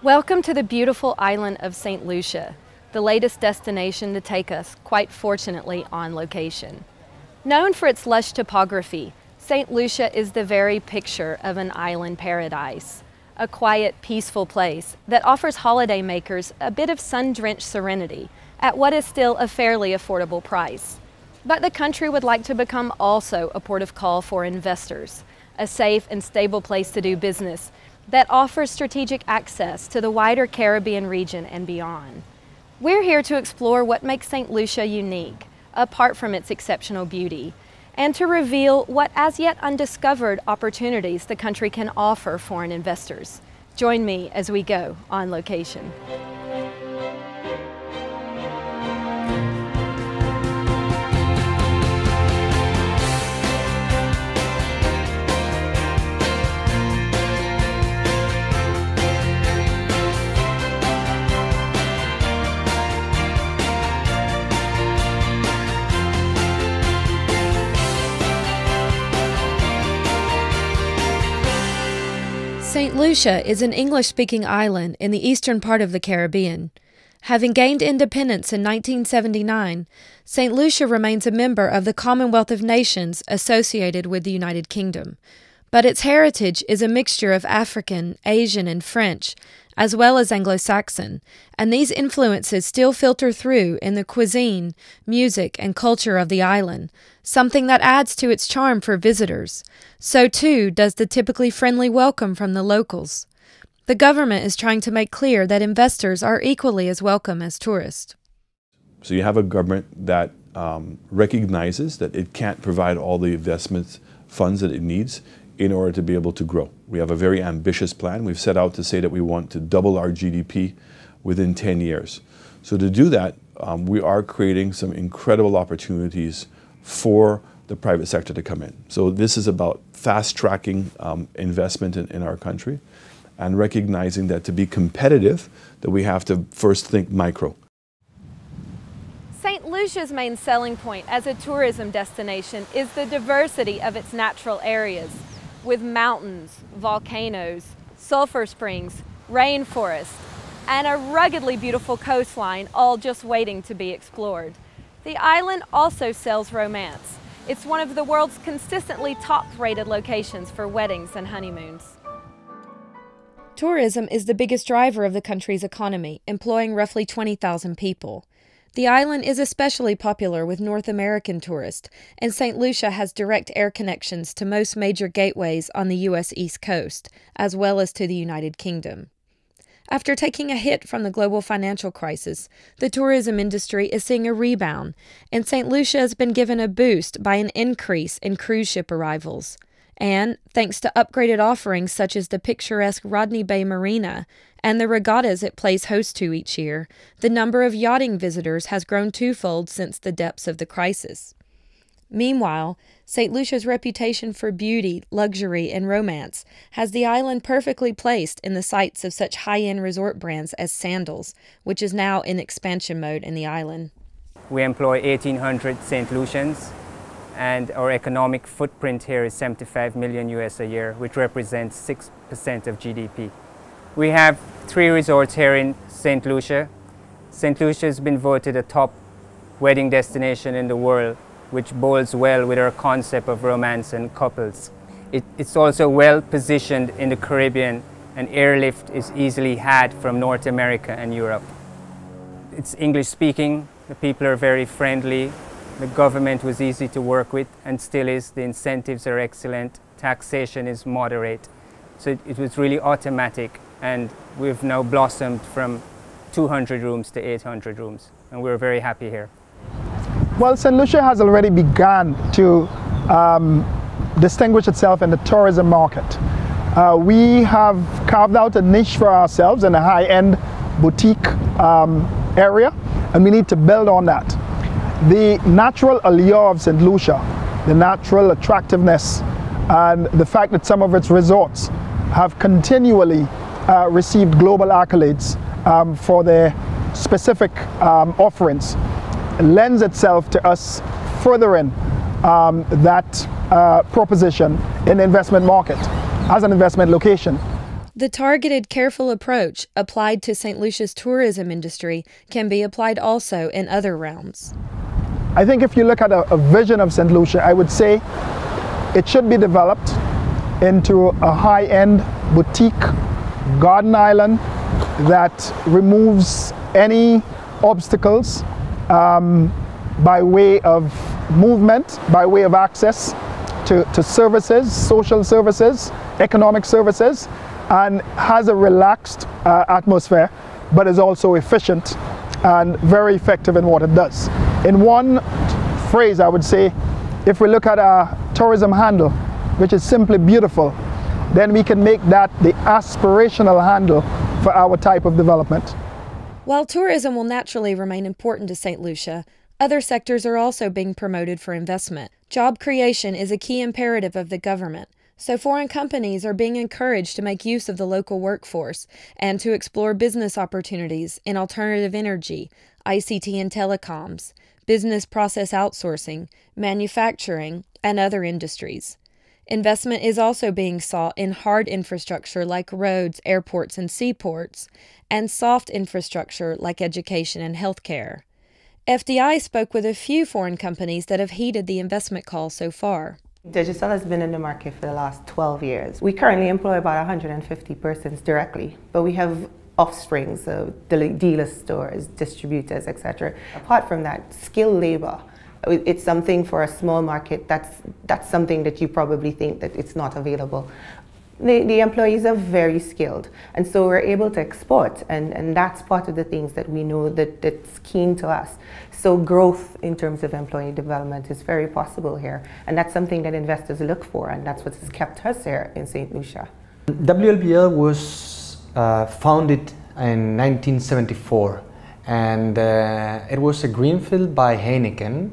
Welcome to the beautiful island of St. Lucia, the latest destination to take us, quite fortunately, on location. Known for its lush topography, St. Lucia is the very picture of an island paradise, a quiet, peaceful place that offers holidaymakers a bit of sun-drenched serenity at what is still a fairly affordable price. But the country would like to become also a port of call for investors, a safe and stable place to do business that offers strategic access to the wider Caribbean region and beyond. We're here to explore what makes St. Lucia unique, apart from its exceptional beauty, and to reveal what as yet undiscovered opportunities the country can offer foreign investors. Join me as we go on location. St. Lucia is an English-speaking island in the eastern part of the Caribbean. Having gained independence in 1979, St. Lucia remains a member of the Commonwealth of Nations associated with the United Kingdom. But its heritage is a mixture of African, Asian, and French, as well as Anglo-Saxon, and these influences still filter through in the cuisine, music, and culture of the island, something that adds to its charm for visitors. So too does the typically friendly welcome from the locals. The government is trying to make clear that investors are equally as welcome as tourists. So you have a government that recognizes that it can't provide all the investment funds that it needs in order to be able to grow. We have a very ambitious plan. We've set out to say that we want to double our GDP within 10 years. So to do that, we are creating some incredible opportunities for the private sector to come in. So this is about fast-tracking investment in our country and recognizing that to be competitive, that we have to first think micro. St. Lucia's main selling point as a tourism destination is the diversity of its natural areas, with mountains, volcanoes, sulfur springs, rainforests, and a ruggedly beautiful coastline, all just waiting to be explored. The island also sells romance. It's one of the world's consistently top-rated locations for weddings and honeymoons. Tourism is the biggest driver of the country's economy, employing roughly 20,000 people. The island is especially popular with North American tourists, and St. Lucia has direct air connections to most major gateways on the U.S. East Coast, as well as to the United Kingdom. After taking a hit from the global financial crisis, the tourism industry is seeing a rebound, and St. Lucia has been given a boost by an increase in cruise ship arrivals. And, thanks to upgraded offerings such as the picturesque Rodney Bay Marina and the regattas it plays host to each year, the number of yachting visitors has grown twofold since the depths of the crisis. Meanwhile, St. Lucia's reputation for beauty, luxury, and romance has the island perfectly placed in the sights of such high-end resort brands as Sandals, which is now in expansion mode in the island. We employ 1,800 St. Lucians, and our economic footprint here is 75 million US a year, which represents 6% of GDP. We have 3 resorts here in St. Lucia. St. Lucia has been voted a top wedding destination in the world, which bodes well with our concept of romance and couples. It's also well positioned in the Caribbean, and airlift is easily had from North America and Europe. It's English speaking, the people are very friendly, the government was easy to work with and still is, the incentives are excellent, taxation is moderate. So it was really automatic, and we've now blossomed from 200 rooms to 800 rooms, and we're very happy here. Well, St. Lucia has already begun to distinguish itself in the tourism market. We have carved out a niche for ourselves in a high-end boutique area, and we need to build on that. The natural allure of St. Lucia, the natural attractiveness, and the fact that some of its resorts have continually received global accolades for their specific offerings lends itself to us furthering that proposition in the investment market as an investment location. The targeted, careful approach applied to St. Lucia's tourism industry can be applied also in other realms. I think if you look at a vision of St. Lucia, I would say it should be developed into a high-end boutique garden island that removes any obstacles by way of movement, by way of access to services, social services, economic services, and has a relaxed atmosphere, but is also efficient and very effective in what it does. In one phrase, I would say, if we look at our tourism handle, which is simply beautiful, then we can make that the aspirational handle for our type of development. While tourism will naturally remain important to St. Lucia, other sectors are also being promoted for investment. Job creation is a key imperative of the government, so foreign companies are being encouraged to make use of the local workforce and to explore business opportunities in alternative energy, ICT and telecoms, business process outsourcing, manufacturing, and other industries. Investment is also being sought in hard infrastructure like roads, airports, and seaports, and soft infrastructure like education and healthcare. FDI spoke with a few foreign companies that have heeded the investment call so far. Digital has been in the market for the last 12 years. We currently employ about 150 persons directly, but we have offspring, so dealer stores, distributors, etc. Apart from that, skilled labor. It's something for a small market, that's something that you probably think that it's not available. The employees are very skilled, and so we're able to export, and that's part of the things that we know that's keen to us. So growth in terms of employee development is very possible here, and that's something that investors look for, and that's what has kept us here in St. Lucia. WLBL was founded in 1974, and it was a greenfield by Heineken,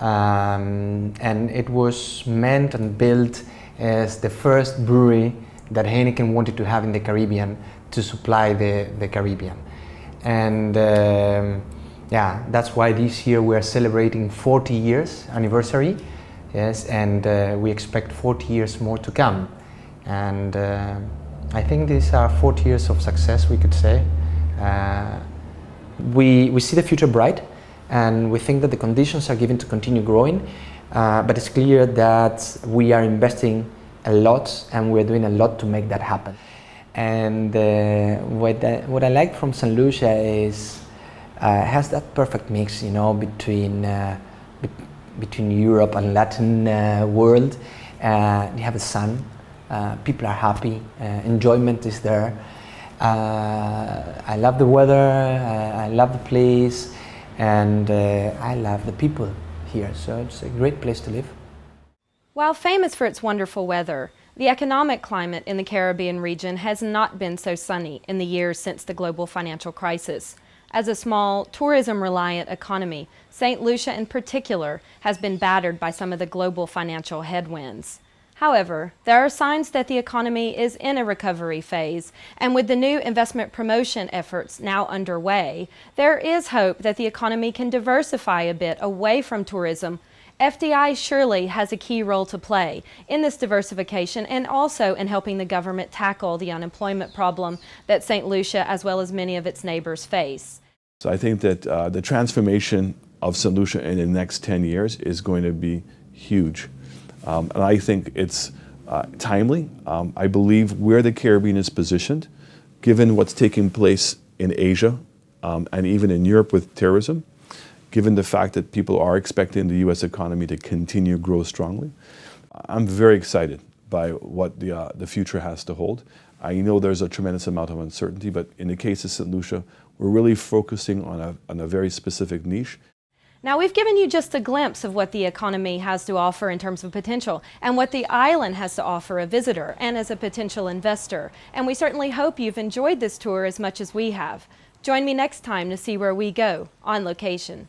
and it was meant and built as the first brewery that Heineken wanted to have in the Caribbean to supply the Caribbean. And yeah, that's why this year we are celebrating 40 years anniversary, yes, and we expect 40 years more to come. And I think these are 40 years of success, we could say. We see the future bright, and we think that the conditions are given to continue growing, but it's clear that we are investing a lot and we're doing a lot to make that happen. And what I like from St. Lucia is has that perfect mix, you know, between Europe and Latin world. You have the sun, people are happy, enjoyment is there. I love the weather, I love the place, and I love the people here, so it's a great place to live. While famous for its wonderful weather, the economic climate in the Caribbean region has not been so sunny in the years since the global financial crisis. As a small, tourism-reliant economy, St. Lucia in particular has been battered by some of the global financial headwinds. However, there are signs that the economy is in a recovery phase, and with the new investment promotion efforts now underway, there is hope that the economy can diversify a bit away from tourism. FDI surely has a key role to play in this diversification and also in helping the government tackle the unemployment problem that St. Lucia, as well as many of its neighbors, face. So I think that the transformation of St. Lucia in the next 10 years is going to be huge. And I think it's timely. I believe where the Caribbean is positioned, given what's taking place in Asia and even in Europe with terrorism, given the fact that people are expecting the U.S. economy to continue to grow strongly, I'm very excited by what the future has to hold. I know there's a tremendous amount of uncertainty, but in the case of St. Lucia, we're really focusing on a very specific niche. Now, we've given you just a glimpse of what the economy has to offer in terms of potential and what the island has to offer a visitor and as a potential investor. And we certainly hope you've enjoyed this tour as much as we have. Join me next time to see where we go on location.